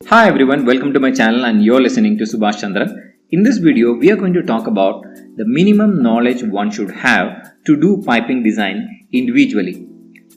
Hi everyone, welcome to my channel and you're listening to Subhash Chandran. In this video, we are going to talk about the minimum knowledge one should have to do piping design individually.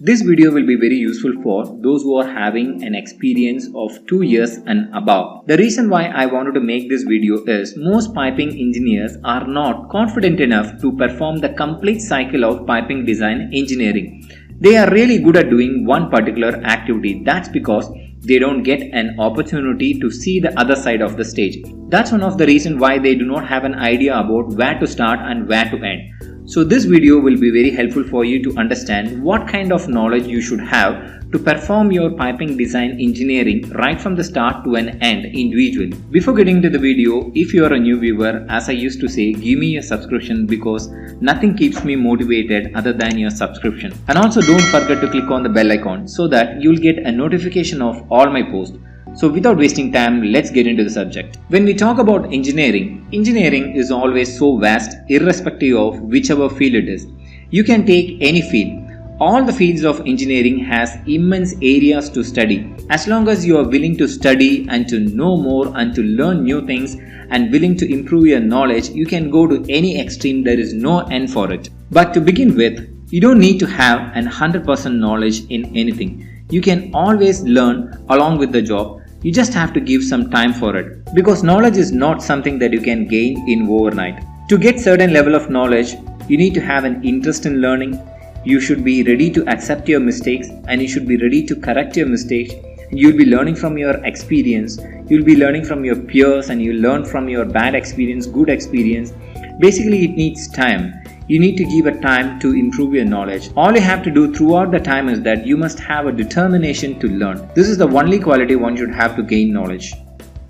This video will be very useful for those who are having an experience of 2 years and above. The reason why I wanted to make this video is most piping engineers are not confident enough to perform the complete cycle of piping design engineering. They are really good at doing one particular activity. That's because they don't get an opportunity to see the other side of the stage. That's one of the reasons why they do not have an idea about where to start and where to end. So this video will be very helpful for you to understand what kind of knowledge you should have to perform your piping design engineering right from the start to an end individually. Before getting to the video, if you are a new viewer, as I used to say, give me a subscription because nothing keeps me motivated other than your subscription. And also don't forget to click on the bell icon so that you'll get a notification of all my posts. So without wasting time, let's get into the subject. When we talk about engineering is always so vast irrespective of whichever field it is. You can take any field. All the fields of engineering has immense areas to study. As long as you are willing to study and to know more and to learn new things and willing to improve your knowledge, you can go to any extreme. There is no end for it. But to begin with, you don't need to have an 100% knowledge in anything. You can always learn along with the job. You just have to give some time for it. Because knowledge is not something that you can gain in overnight. To get certain level of knowledge, you need to have an interest in learning. You should be ready to accept your mistakes and you should be ready to correct your mistakes. You'll be learning from your experience. You'll be learning from your peers and you learn from your bad experience, good experience. Basically, it needs time. You need to give a time to improve your knowledge. All you have to do throughout the time is that you must have a determination to learn. This is the only quality one should have to gain knowledge.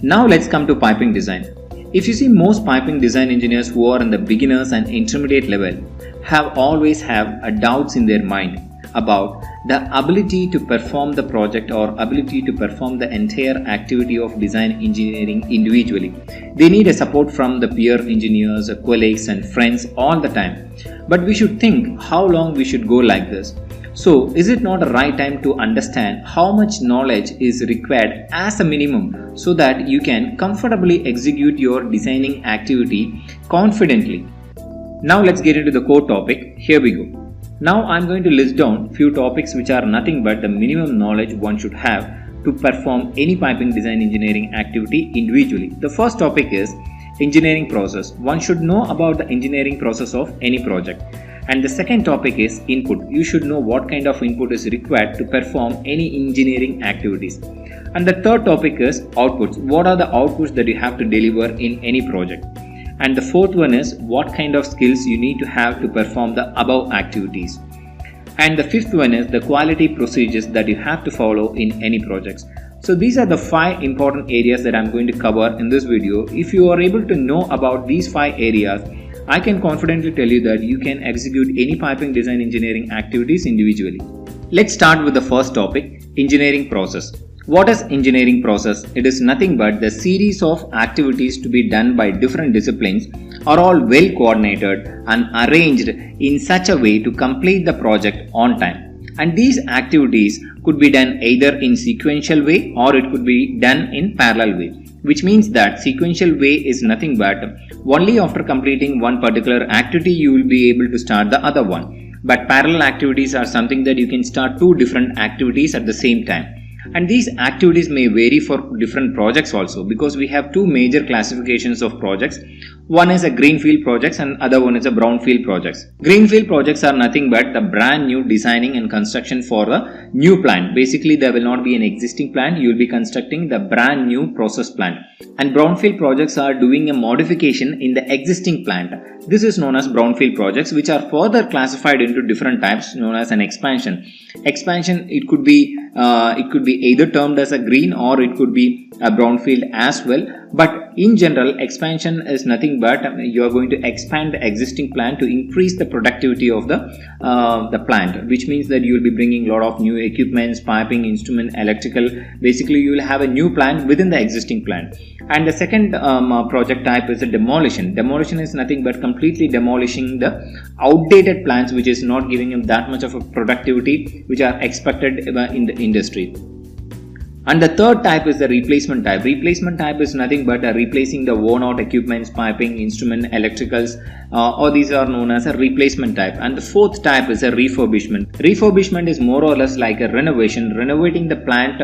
Now let's come to piping design. If you see most piping design engineers who are in the beginners and intermediate level always have doubts in their mind about the ability to perform the project or ability to perform the entire activity of design engineering individually. They need a support from the peer engineers, colleagues and friends all the time. But we should think how long we should go like this. So is it not a right time to understand how much knowledge is required as a minimum so that you can comfortably execute your designing activity confidently? Now let's get into the core topic. Here we go. Now I'm going to list down few topics which are nothing but the minimum knowledge one should have to perform any piping design engineering activity individually. The first topic is engineering process. One should know about the engineering process of any project. And the second topic is input. You should know what kind of input is required to perform any engineering activities. And the third topic is outputs. What are the outputs that you have to deliver in any project? And the fourth one is what kind of skills you need to have to perform the above activities. And the fifth one is the quality procedures that you have to follow in any projects. So these are the 5 important areas that I'm going to cover in this video. If you are able to know about these 5 areas, I can confidently tell you that you can execute any piping design engineering activities individually. Let's start with the first topic, engineering process. What is engineering process? It is nothing but the series of activities to be done by different disciplines are all well coordinated and arranged in such a way to complete the project on time. And these activities could be done either in sequential way or it could be done in parallel way. Which means that sequential way is nothing but only after completing one particular activity you will be able to start the other one. But parallel activities are something that you can start 2 different activities at the same time. And these activities may vary for different projects also because we have 2 major classifications of projects. One is a greenfield projects and other one is a brownfield projects. Greenfield projects are nothing but the brand new designing and construction for a new plant. Basically, there will not be an existing plant. You will be constructing the brand new process plant. And brownfield projects are doing a modification in the existing plant. This is known as brownfield projects, which are further classified into different types known as an expansion. Expansion, it could be either termed as a green or it could be a brownfield as well. But in general, expansion is nothing but you are going to expand the existing plant to increase the productivity of the plant, which means that you will be bringing a lot of new equipments, piping, instrument, electrical. Basically, you will have a new plant within the existing plant. And the second project type is a demolition. Demolition is nothing but completely demolishing the outdated plants which is not giving them that much of a productivity which are expected in the industry. And the third type is the replacement type. Replacement type is nothing but replacing the worn out equipments, piping, instrument, electricals, or these are known as a replacement type. And the fourth type is a refurbishment. Refurbishment is more or less like a renovation, renovating the plant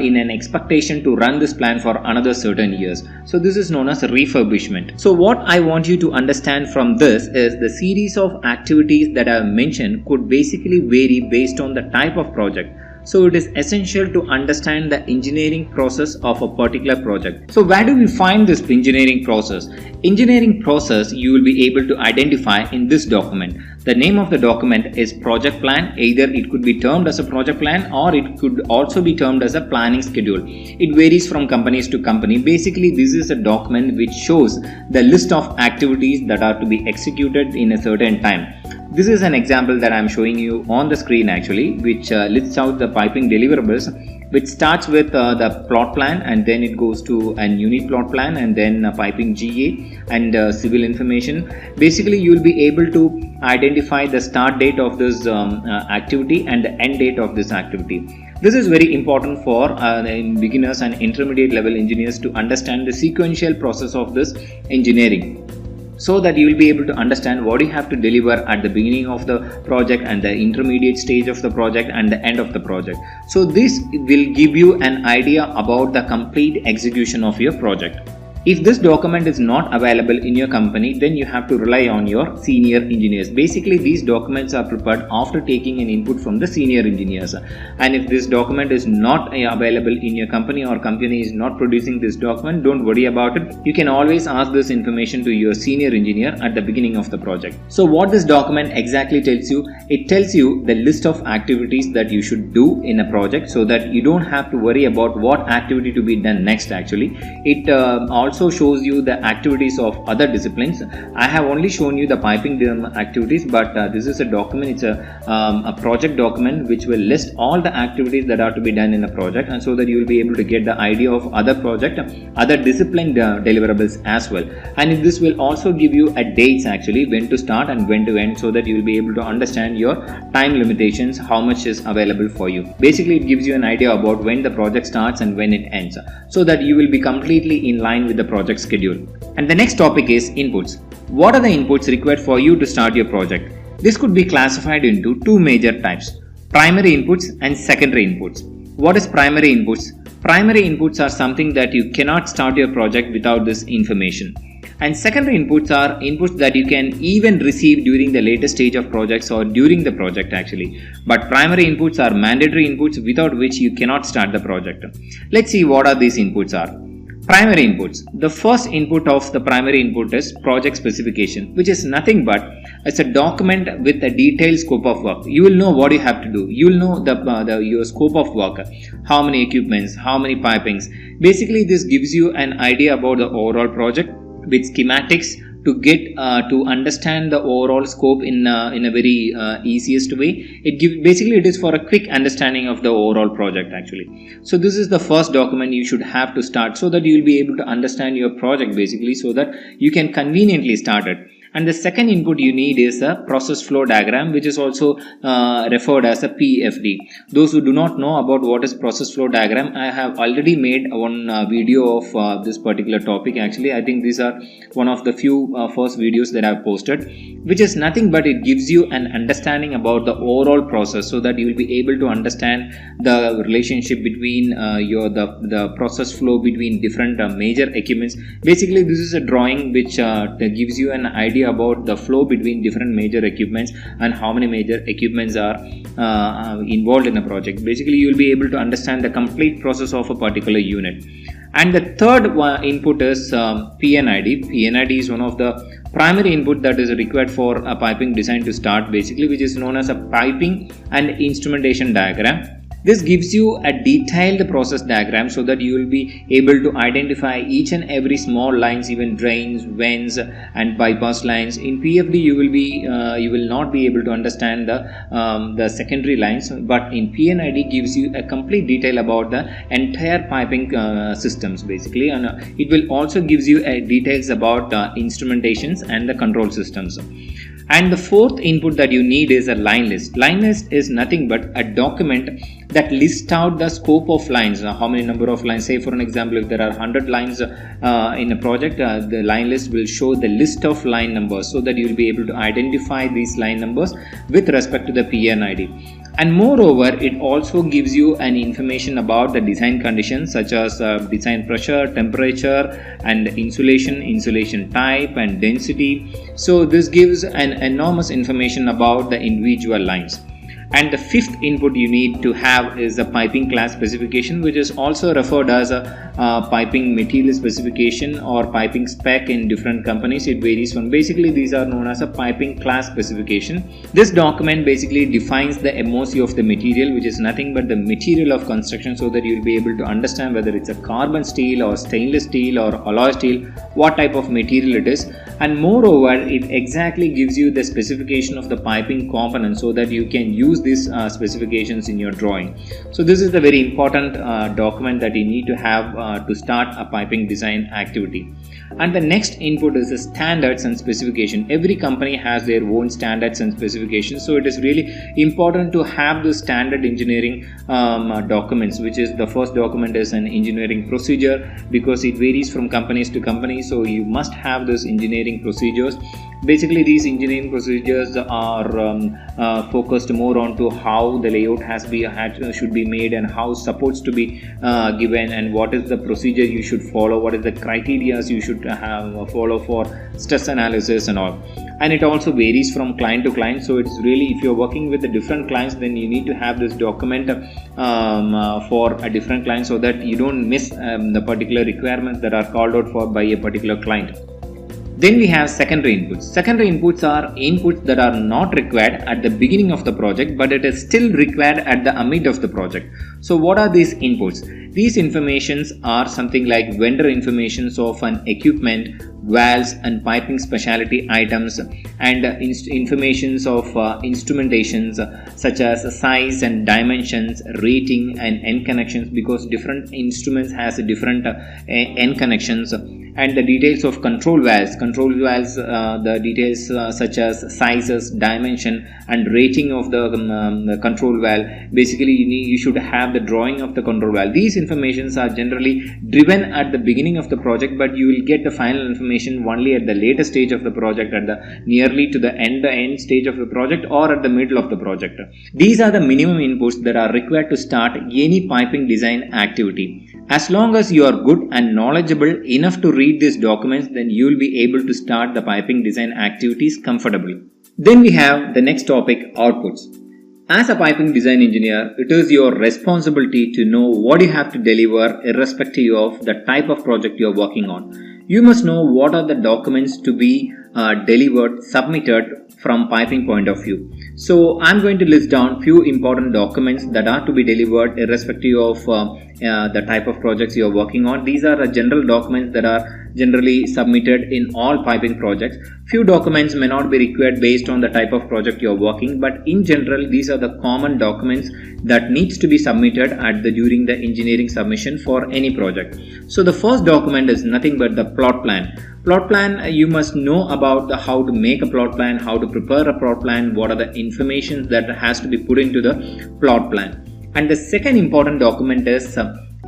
in an expectation to run this plant for another certain years. So this is known as a refurbishment. So what I want you to understand from this is the series of activities that I have mentioned could basically vary based on the type of project. So it is essential to understand the engineering process of a particular project. So where do we find this engineering process? Engineering process you will be able to identify in this document. The name of the document is project plan. Either it could be termed as a project plan or it could also be termed as a planning schedule. It varies from companies to company. Basically, this is a document which shows the list of activities that are to be executed in a certain time. This is an example that I am showing you on the screen actually, which lists out the piping deliverables, which starts with the plot plan, and then it goes to an unit plot plan, and then piping GA and civil information. Basically, you will be able to identify the start date of this activity and the end date of this activity. This is very important for beginners and intermediate level engineers to understand the sequential process of this engineering, so that you will be able to understand what you have to deliver at the beginning of the project and the intermediate stage of the project and the end of the project. So this will give you an idea about the complete execution of your project. If this document is not available in your company, then you have to rely on your senior engineers. Basically, these documents are prepared after taking an input from the senior engineers. And if this document is not available in your company or company is not producing this document, don't worry about it. You can always ask this information to your senior engineer at the beginning of the project. So what this document exactly tells you? It tells you the list of activities that you should do in a project, so that you don't have to worry about what activity to be done next actually. It also shows you the activities of other disciplines. I have only shown you the piping activities, but this is a document. It's a project document which will list all the activities that are to be done in a project, and so that you will be able to get the idea of other project, other discipline deliverables as well. And this will also give you a dates actually, when to start and when to end, so that you will be able to understand your time limitations, how much is available for you. Basically, it gives you an idea about when the project starts and when it ends, so that you will be completely in line with the project schedule. And the next topic is inputs. What are the inputs required for you to start your project? This could be classified into two major types: primary inputs and secondary inputs. What is primary inputs? Primary inputs are something that you cannot start your project without this information. And secondary inputs are inputs that you can even receive during the later stage of projects or during the project actually. But primary inputs are mandatory inputs without which you cannot start the project. Let's see what are these inputs are. Primary inputs. The first input of the primary input is project specification, which is nothing but it's a document with a detailed scope of work. You will know what you have to do. You will know your scope of work, how many equipments, how many pipings. Basically, this gives you an idea about the overall project with schematics to get to understand the overall scope in a very easiest way. Basically it is for a quick understanding of the overall project actually. So this is the first document you should have to start, so that you will be able to understand your project basically, so that you can conveniently start it. And the second input you need is a process flow diagram, which is also referred as a PFD. Those who do not know about what is process flow diagram, I have already made one video of this particular topic actually. I think these are one of the few first videos that I have posted, which is nothing but it gives you an understanding about the overall process, so that you will be able to understand the relationship between the process flow between different major equipments. Basically, this is a drawing which gives you an idea about the flow between different major equipments and how many major equipments are involved in a project. Basically, you will be able to understand the complete process of a particular unit. And the third input is P&ID. P&ID is one of the primary input that is required for a piping design to start basically, which is known as a piping and instrumentation diagram. This gives you a detailed process diagram, so that you will be able to identify each and every small lines, even drains, vents and bypass lines. In PFD you will not be able to understand the secondary lines, but in P&ID gives you a complete detail about the entire piping systems basically, and it will also gives you details about instrumentations and the control systems. And the fourth input that you need is a line list. Line list is nothing but a document that lists out the scope of lines. How many number of lines? Say for an example, if there are 100 lines in a project, the line list will show the list of line numbers so that you will be able to identify these line numbers with respect to the P&ID. And moreover, it also gives you an information about the design conditions such as design pressure, temperature, and insulation type, and density. So this gives an enormous information about the individual lines. And the fifth input you need to have is a piping class specification, which is also referred as a piping material specification or piping spec in different companies. It varies from, basically these are known as a piping class specification. This document basically defines the MOC of the material, which is nothing but the material of construction, so that you will be able to understand whether it's a carbon steel or stainless steel or alloy steel, what type of material it is. And moreover, it exactly gives you the specification of the piping component so that you can use these specifications in your drawing. So this is the very important document that you need to have to start a piping design activity. And the next input is the standards and specification. Every company has their own standards and specifications, so it is really important to have the standard engineering documents, which is the first document is an engineering procedure, because it varies from companies to companies. So you must have those engineering procedures. Basically, these engineering procedures are focused more on to how the layout should be made, and how supports to be given, and what is the procedure you should follow, what is the criteria you should follow for stress analysis and all. And it also varies from client to client. So it's really, if you're working with the different clients, then you need to have this document for a different client, so that you don't miss the particular requirements that are called out for by a particular client. Then we have secondary inputs. Secondary inputs are inputs that are not required at the beginning of the project, but it is still required at the amid of the project. So what are these inputs? These informations are something like vendor informations of an equipment, valves and piping specialty items, and informations of instrumentations such as size and dimensions, rating and end connections, because different instruments has different end connections. And the details of control valves, the details such as sizes, dimension and rating of the control valve. Basically you should have the drawing of the control valve. These informations are generally driven at the beginning of the project, but you will get the final information only at the later stage of the project, at the nearly to the end stage of the project, or at the middle of the project. These are the minimum inputs that are required to start any piping design activity. As long as you are good and knowledgeable enough to read these documents, then you will be able to start the piping design activities comfortably. Then we have the next topic, outputs. As a piping design engineer, it is your responsibility to know what you have to deliver irrespective of the type of project you are working on. You must know what are the documents to be delivered, submitted from piping point of view. So I'm going to list down few important documents that are to be delivered irrespective of the type of projects you are working on. These are general documents that are generally submitted in all piping projects. Few documents may not be required based on the type of project you are working, but in general these are the common documents that needs to be submitted during the engineering submission for any project. So the first document is nothing but the plot plan. Plot plan, you must know about how to make a plot plan, how to prepare a plot plan, what are the information that has to be put into the plot plan. And the second important document is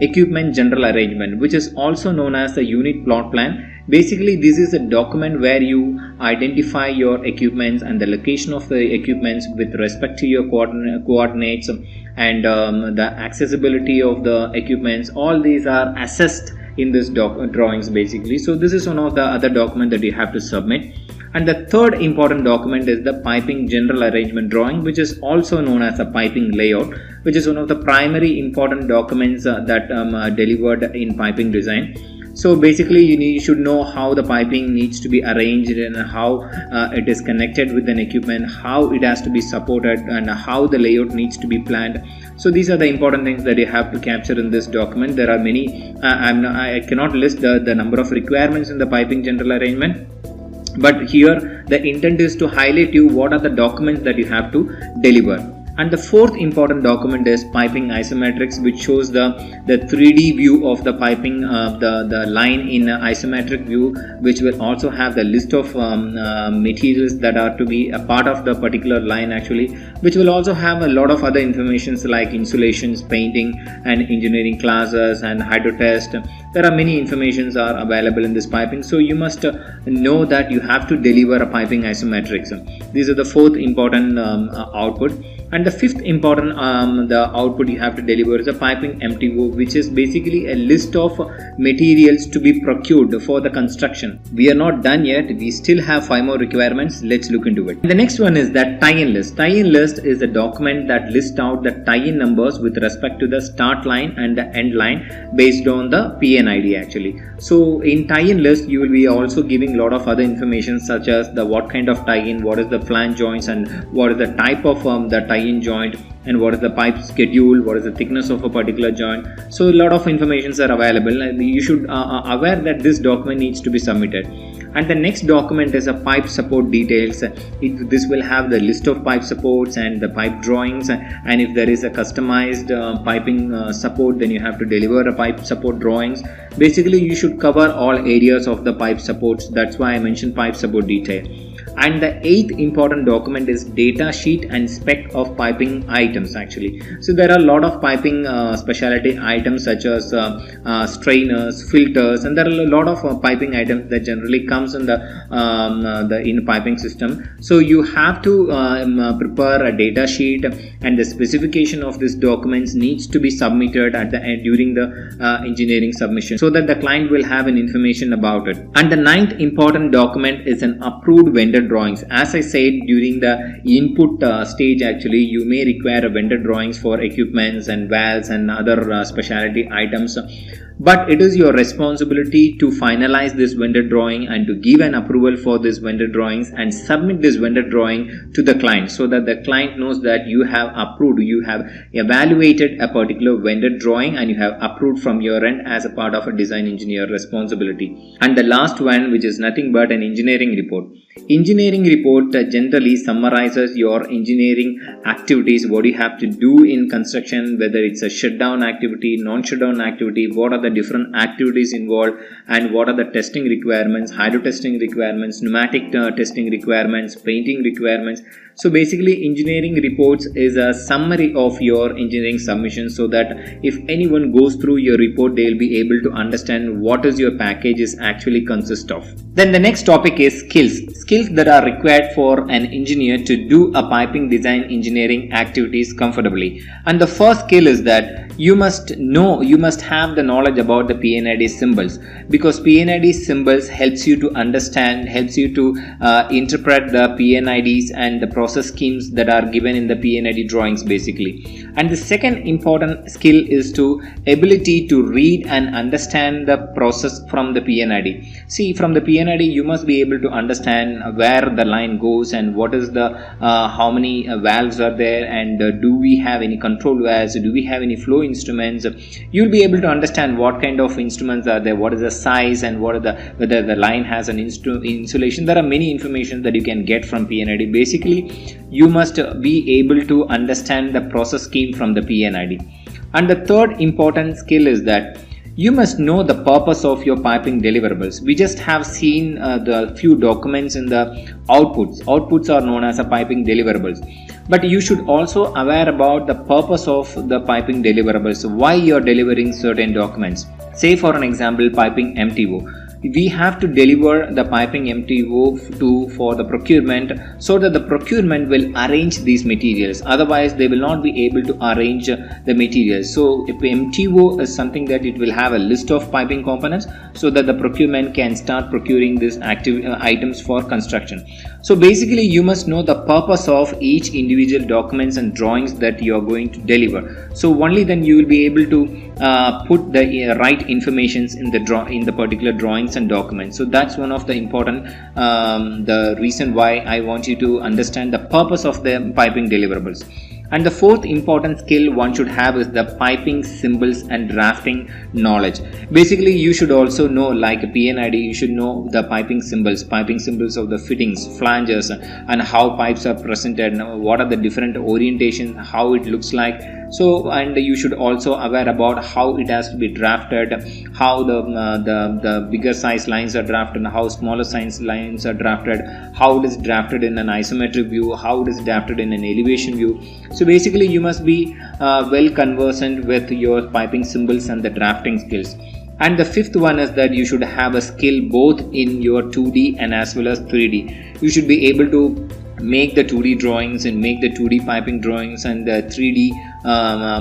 equipment general arrangement, which is also known as the unit plot plan. Basically, this is a document where you identify your equipments and the location of the equipments with respect to your coordinates and the accessibility of the equipments. All these are assessed in this drawings basically. So this is one of the other document that you have to submit. And the third important document is the piping general arrangement drawing, which is also known as a piping layout, which is one of the primary important documents that are delivered in piping design. So basically you should know how the piping needs to be arranged and how it is connected with an equipment, how it has to be supported, and how the layout needs to be planned. So these are the important things that you have to capture in this document. There are many, I cannot list the number of requirements in the piping general arrangement, but here the intent is to highlight you what are the documents that you have to deliver. And the fourth important document is piping isometrics, which shows the 3D view of the piping, the line in isometric view, which will also have the list of materials that are to be a part of the particular line actually, which will also have a lot of other informations like insulations, painting and engineering classes and hydro test. There are many informations are available in this piping, so you must know that you have to deliver a piping isometrics. These are the fourth important output. And the fifth important the output you have to deliver is a piping MTO, which is basically a list of materials to be procured for the construction. We are not done yet. We still have 5 more requirements. Let's look into it. And the next one is that tie-in list. Tie-in list is a document that lists out the tie-in numbers with respect to the start line and the end line based on the P&ID actually. So in tie-in list, you will be also giving a lot of other information such as the what kind of tie-in, what is the flange joints, and what is the type of the tie-in joint, and what is the pipe schedule, what is the thickness of a particular joint. So a lot of informations are available, and you should aware that this document needs to be submitted. And the next document is a pipe support details. This will have the list of pipe supports and the pipe drawings, and if there is a customized piping support, then you have to deliver a pipe support drawings. Basically you should cover all areas of the pipe supports. That's why I mentioned pipe support detail. And the eighth important document is data sheet and spec of piping items actually. So there are a lot of piping specialty items such as strainers, filters, and there are a lot of piping items that generally comes in the piping system. So you have to prepare a data sheet, and the specification of these documents needs to be submitted at the end during the engineering submission, so that the client will have an information about it. And the ninth important document is an approved vendor drawings. As I said during the input stage actually, you may require a vendor drawings for equipments and valves and other specialty items. But it is your responsibility to finalize this vendor drawing and to give an approval for this vendor drawings and submit this vendor drawing to the client, so that the client knows that you have approved, you have evaluated a particular vendor drawing and you have approved from your end as a part of a design engineer responsibility. And the last one, which is nothing but an engineering report. Engineering report generally summarizes your engineering activities, what you have to do in construction, whether it's a shutdown activity, non-shutdown activity, what are the different activities involved, and what are the testing requirements, hydro testing requirements, pneumatic testing requirements, painting requirements. So basically engineering reports is a summary of your engineering submission, so that if anyone goes through your report, they will be able to understand what is your package is actually consist of. Then the next topic is skills. Skills that are required for an engineer to do a piping design engineering activities comfortably. And the first skill is that you must have the knowledge about the P&ID symbols, because P&ID symbols helps you to understand, helps you to interpret the P&IDs and the process schemes that are given in the P&ID drawings basically. And the second important skill is to ability to read and understand the process from the P&ID. See, from the P&ID you must be able to understand where the line goes and what is the how many valves are there, and do we have any control valves, do we have any flow instruments. You'll be able to understand what kind of instruments are there, what is the size, and what are whether the line has an insulation. There are many information that you can get from P&ID. Basically you must be able to understand the process scheme from the P&ID. And the third important skill is that you must know the purpose of your piping deliverables. We just have seen the few documents in the outputs. Outputs are known as a piping deliverables. But you should also aware about the purpose of the piping deliverables, why you are delivering certain documents. Say for an example, piping MTO. We have to deliver the piping MTO for the procurement, so that the procurement will arrange these materials. Otherwise they will not be able to arrange the materials. So if MTO is something that it will have a list of piping components, so that the procurement can start procuring these items for construction. So basically you must know the purpose of each individual documents and drawings that you are going to deliver. So only then you will be able to put the right informations in the particular drawings and documents. So that's one of the important the reason why I want you to understand the purpose of the piping deliverables. And the fourth important skill one should have is the piping symbols and drafting knowledge. Basically, you should also know, like a P&ID, you should know the piping symbols of the fittings, flanges, and how pipes are presented, what are the different orientations, how it looks like. So, and you should also aware about how it has to be drafted, how the bigger size lines are drafted, how smaller size lines are drafted, how it is drafted in an isometric view, how it is drafted in an elevation view. So basically, you must be well conversant with your piping symbols and the drafting skills. And the fifth one is that you should have a skill both in your 2D and as well as 3D. You should be able to make the 2D drawings and make the 2D piping drawings and the 3D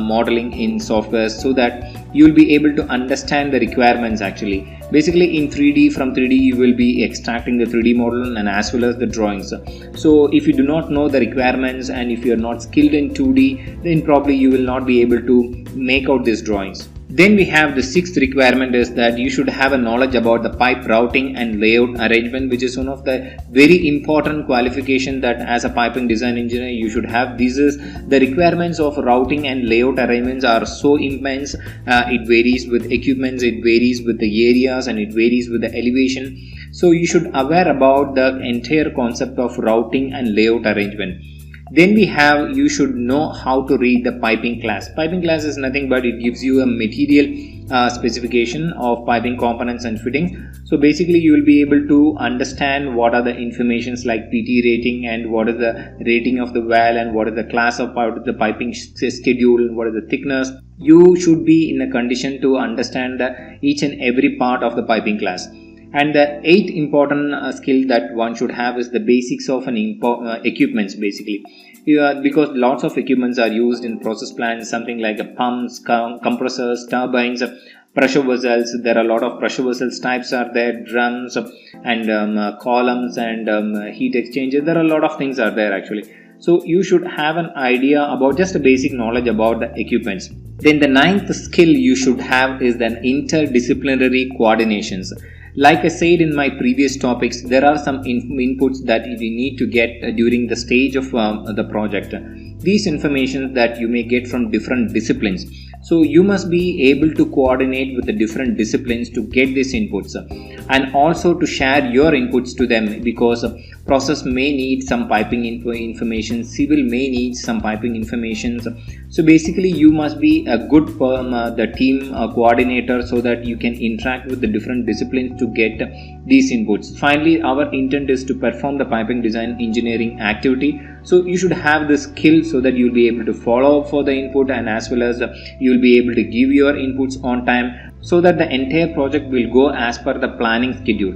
modeling in software, so that you will be able to understand the requirements actually. Basically, in 3D, from 3D you will be extracting the 3D model and as well as the drawings. So if you do not know the requirements and if you are not skilled in 2D, then probably you will not be able to make out these drawings. Then we have the sixth requirement is that you should have a knowledge about the pipe routing and layout arrangement, which is one of the very important qualification that as a piping design engineer you should have. This is the requirements of routing and layout arrangements are so immense. It varies with equipments, it varies with the areas, and it varies with the elevation. So you should aware about the entire concept of routing and layout arrangement. Then we have, you should know how to read the piping class. Piping class is nothing but it gives you a material specification of piping components and fittings. So basically you will be able to understand what are the informations like PT rating and what is the rating of the valve and what is the class of the piping schedule, what is the thickness. You should be in a condition to understand each and every part of the piping class. And the eighth important skill that one should have is the basics of an equipments basically. Because lots of equipments are used in process plants, something like pumps, compressors, turbines, pressure vessels. There are a lot of pressure vessels types are there, drums and columns and heat exchangers. There are a lot of things are there actually. So you should have an idea about just a basic knowledge about the equipments. Then the ninth skill you should have is the interdisciplinary coordinations. Like I said in my previous topics, there are some inputs that you need to get during the stage of the project. These information that you may get from different disciplines. So you must be able to coordinate with the different disciplines to get these inputs and also to share your inputs to them, because process may need some piping information, civil may need some piping information. So basically you must be a good the team coordinator so that you can interact with the different disciplines to get these inputs. Finally, our intent is to perform the piping design engineering activity. So you should have the skill so that you'll be able to follow up for the input, and as well as you'll be able to give your inputs on time, so that the entire project will go as per the planning schedule.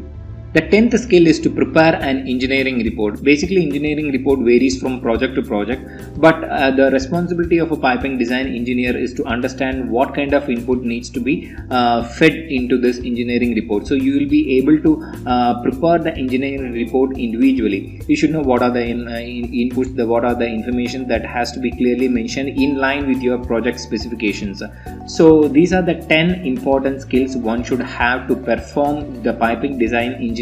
The 10th skill is to prepare an engineering report. Basically, engineering report varies from project to project, but the responsibility of a piping design engineer is to understand what kind of input needs to be fed into this engineering report. So you will be able to prepare the engineering report individually. You should know what are the inputs, what are the information that has to be clearly mentioned in line with your project specifications. So these are the 10 important skills one should have to perform the piping design engineering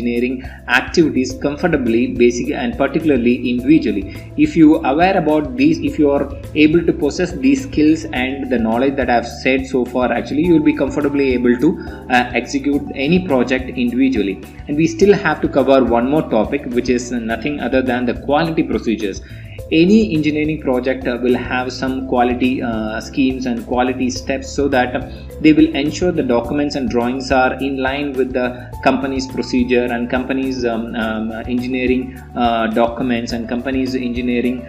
activities comfortably, basically, and particularly individually. If you are aware about these, if you are able to possess these skills and the knowledge that I have said so far, actually you will be comfortably able to execute any project individually. And we still have to cover one more topic, which is nothing other than the quality procedures. Any engineering project will have some quality schemes and quality steps, so that they will ensure the documents and drawings are in line with the company's procedure and company's engineering documents and company's engineering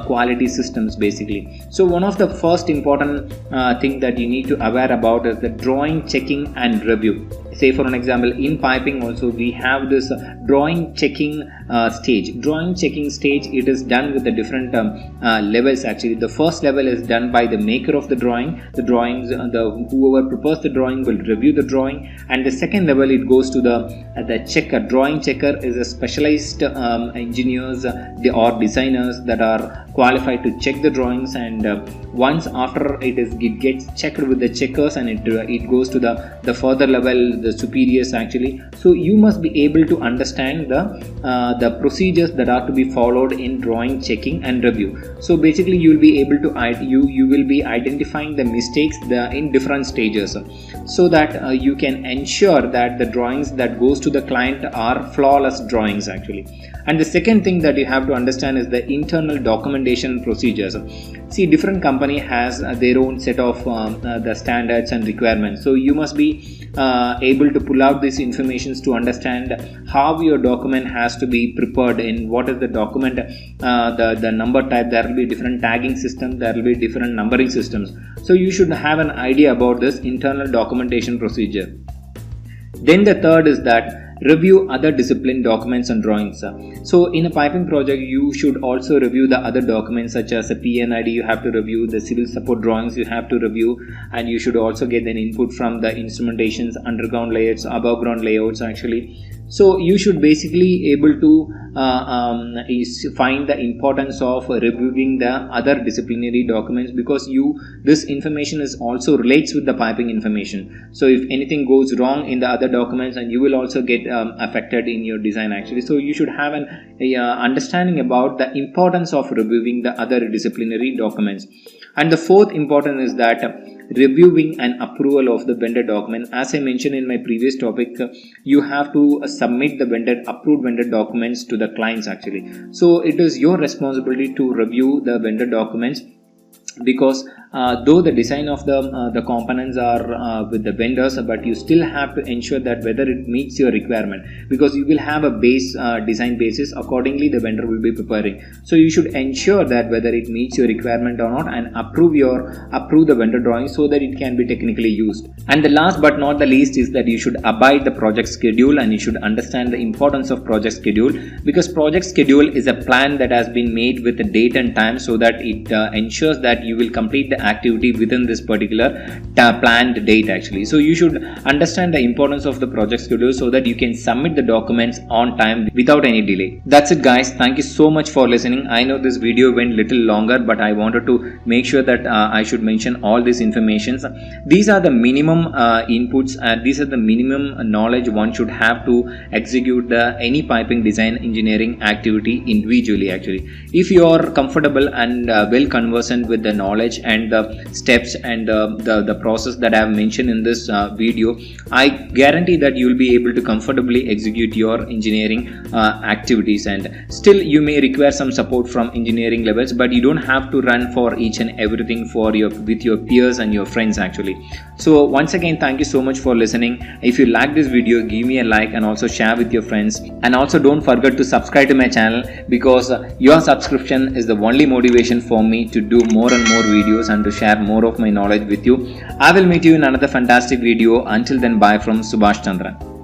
quality systems basically. So one of the first important thing that you need to aware about is the drawing, checking and review. Say for an example, in piping also we have this drawing checking stage. Drawing checking stage, it is done with the different levels actually. The first level is done by the maker of the drawing. The drawings, whoever prepares the drawing will review the drawing, and the second level it goes to the checker. Drawing checker is a specialized engineers or designers that are qualified to check the drawings, and once after it gets checked with the checkers, and it goes to the further level, the superiors actually. So you must be able to understand the procedures that are to be followed in drawing, checking and review. So basically you will be able to you will be identifying the mistakes in different stages, so that you can ensure that the drawings that goes to the client are flawless drawings actually. And the second thing that you have to understand is the internal documentation procedures. See, different company has their own set of the standards and requirements. So you must be able to pull out these informations to understand how your document has to be prepared, in what is the document, the number type. There will be different tagging systems, there will be different numbering systems. So you should have an idea about this internal documentation procedure. Then the third is that review other discipline documents and drawings. So in a piping project, you should also review the other documents such as a P&ID. You have to review the civil support drawings, you have to review, and you should also get an input from the instrumentations, underground layouts, above ground layouts actually. So you should basically able to find the importance of reviewing the other disciplinary documents, because this information is also relates with the piping information. So if anything goes wrong in the other documents, and you will also get affected in your design actually. So you should have an understanding about the importance of reviewing the other disciplinary documents. And the fourth important is that reviewing and approval of the vendor document. As I mentioned in my previous topic, you have to submit the approved vendor documents to the clients actually. So it is your responsibility to review the vendor documents, because though the design of the components are with the vendors, but you still have to ensure that whether it meets your requirement, because you will have a base design basis. Accordingly the vendor will be preparing. So you should ensure that whether it meets your requirement or not, and approve the vendor drawing so that it can be technically used. And the last but not the least is that you should abide the project schedule, and you should understand the importance of project schedule, because project schedule is a plan that has been made with a date and time, so that it ensures that you will complete the activity within this particular planned date actually. So you should understand the importance of the project schedule so that you can submit the documents on time without any delay. That's it guys, thank you so much for listening. I know this video went little longer, but I wanted to make sure that I should mention all these informations. These are the minimum inputs, and these are the minimum knowledge one should have to execute any piping design engineering activity individually actually. If you are comfortable and well conversant with the knowledge and the steps and the process that I have mentioned in this video, I guarantee that you will be able to comfortably execute your engineering activities. And still you may require some support from engineering levels, but you don't have to run for each and everything with your peers and your friends actually. So once again, thank you so much for listening. If you like this video, give me a like and also share with your friends, and also don't forget to subscribe to my channel, because your subscription is the only motivation for me to do more and more videos and to share more of my knowledge with you. I will meet you in another fantastic video. Until then, bye from Subhash Chandran.